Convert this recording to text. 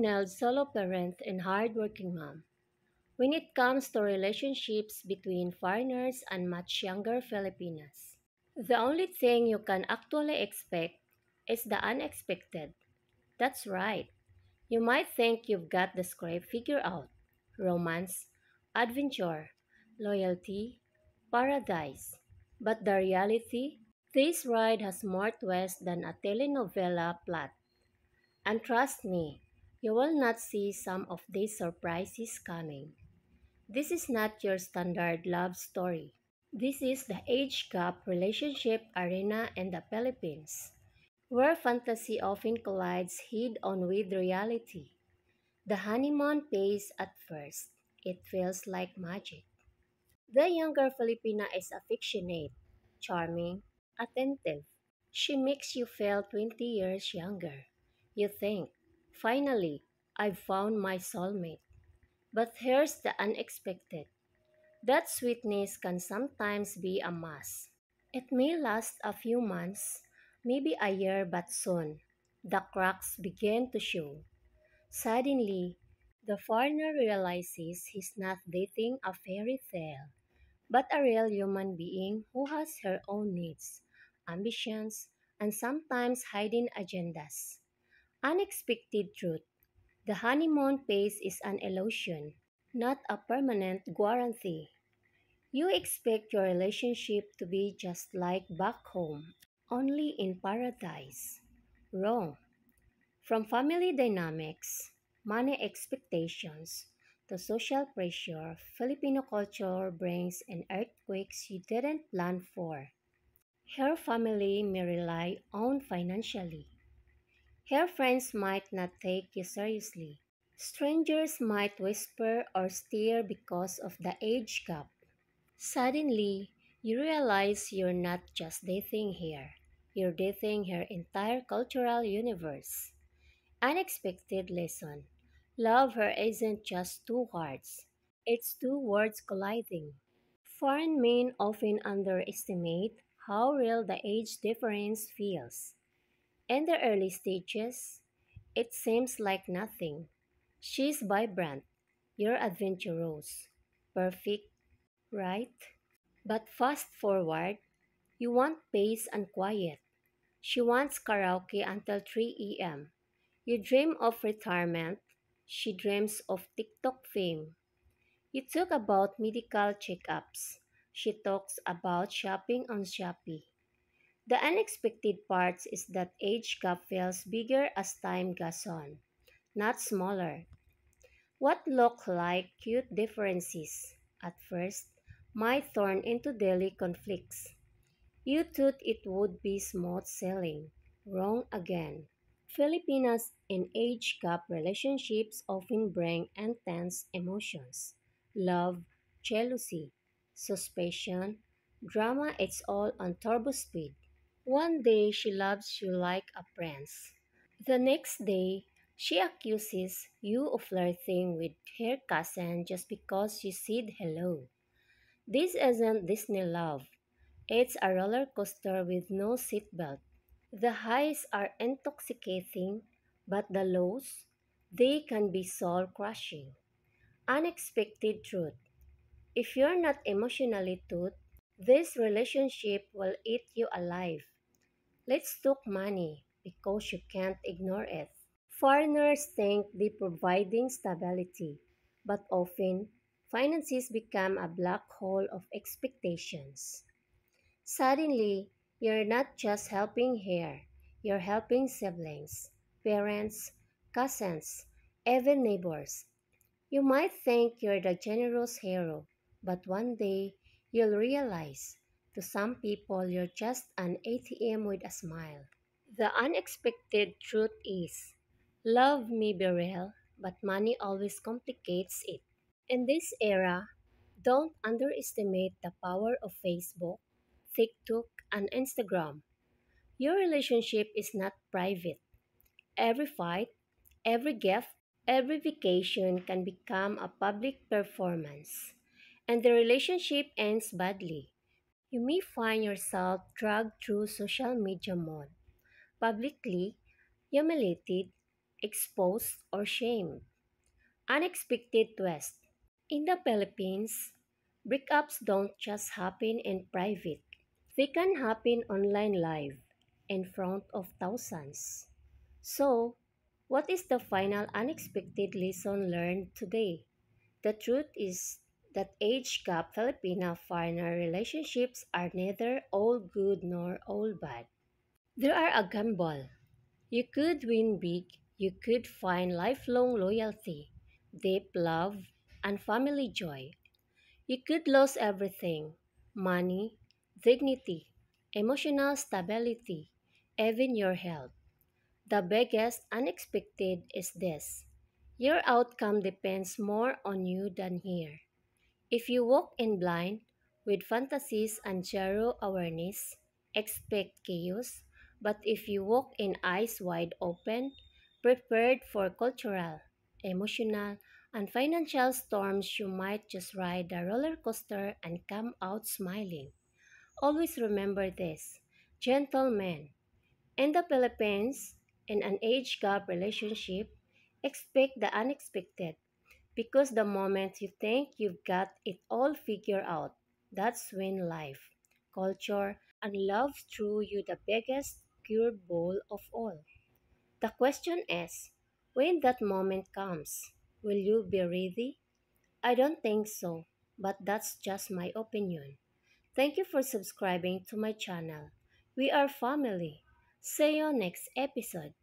Neld, solo parent and hardworking mom. When it comes to relationships between foreigners and much younger Filipinas, the only thing you can actually expect is the unexpected. That's right. You might think you've got the script figured out: romance, adventure, loyalty, paradise. But the reality? This ride has more twists than a telenovela plot. And trust me, you will not see some of these surprises coming. This is not your standard love story. This is the age gap relationship arena in the Philippines, where fantasy often collides head on with reality. The honeymoon pays at first. It feels like magic. The younger Filipina is affectionate, charming, attentive. She makes you feel 20 years younger. You think, finally, I've found my soulmate. But here's the unexpected. That sweetness can sometimes be a mask. It may last a few months, maybe a year, but soon, the cracks begin to show. Suddenly, the foreigner realizes he's not dating a fairy tale, but a real human being who has her own needs, ambitions, and sometimes hidden agendas. Unexpected truth: the honeymoon phase is an illusion, not a permanent guarantee. You expect your relationship to be just like back home, only in paradise. Wrong. From family dynamics, money expectations, to social pressure, Filipino culture brings in earthquakes you didn't plan for. Her family may rely on financially. Her friends might not take you seriously. Strangers might whisper or stare because of the age gap. Suddenly, you realize you're not just dating her, you're dating her entire cultural universe. Unexpected lesson: love her isn't just two hearts, it's two worlds colliding. Foreign men often underestimate how real the age difference feels. In the early stages, it seems like nothing. She's vibrant, you're adventurous, perfect, right? But fast forward, you want pace and quiet. She wants karaoke until 3 a.m. You dream of retirement. She dreams of TikTok fame. You talk about medical checkups. She talks about shopping on Shopee. The unexpected part is that age gap feels bigger as time goes on, not smaller. What look like cute differences at first might turn into daily conflicts. You thought it would be smooth sailing. Wrong again. Filipinas in age gap relationships often bring intense emotions: love, jealousy, suspicion, drama. It's all on turbo speed. One day she loves you like a prince. The next day, she accuses you of flirting with her cousin just because you said hello. This isn't Disney love. It's a roller coaster with no seatbelt. The highs are intoxicating, but the lows, they can be soul crushing. Unexpected truth: if you're not emotionally tough, this relationship will eat you alive. Let's talk money because you can't ignore it. Foreigners think they're providing stability, but often finances become a black hole of expectations. Suddenly, you're not just helping her, you're helping siblings, parents, cousins, even neighbors. You might think you're the generous hero, but one day you'll realize to some people you're just an ATM with a smile. The unexpected truth is love may be real, but money always complicates it. In this era, don't underestimate the power of Facebook, TikTok, and Instagram. Your relationship is not private. Every fight, every gift, every vacation can become a public performance, and the relationship ends badly. You may find yourself dragged through social media mode, publicly humiliated, exposed, or shamed. Unexpected twist. In the Philippines, breakups don't just happen in private. They can happen online live, in front of thousands. So, what is the final unexpected lesson learned today? The truth is that age gap Filipino foreigner relationships are neither all good nor all bad. They are a gamble. You could win big, you could find lifelong loyalty, deep love, and family joy. You could lose everything: money, dignity, emotional stability, even your health. The biggest unexpected is this: your outcome depends more on you than here. If you walk in blind, with fantasies and zero awareness, expect chaos. But if you walk in eyes wide open, prepared for cultural, emotional, and financial storms, you might just ride the roller coaster and come out smiling. Always remember this, gentlemen. In the Philippines, in an age gap relationship, expect the unexpected. Because the moment you think you've got it all figured out, that's when life, culture, and love threw you the biggest curveball of all. The question is, when that moment comes, will you be ready? I don't think so, but that's just my opinion. Thank you for subscribing to my channel. We are family. See you next episode.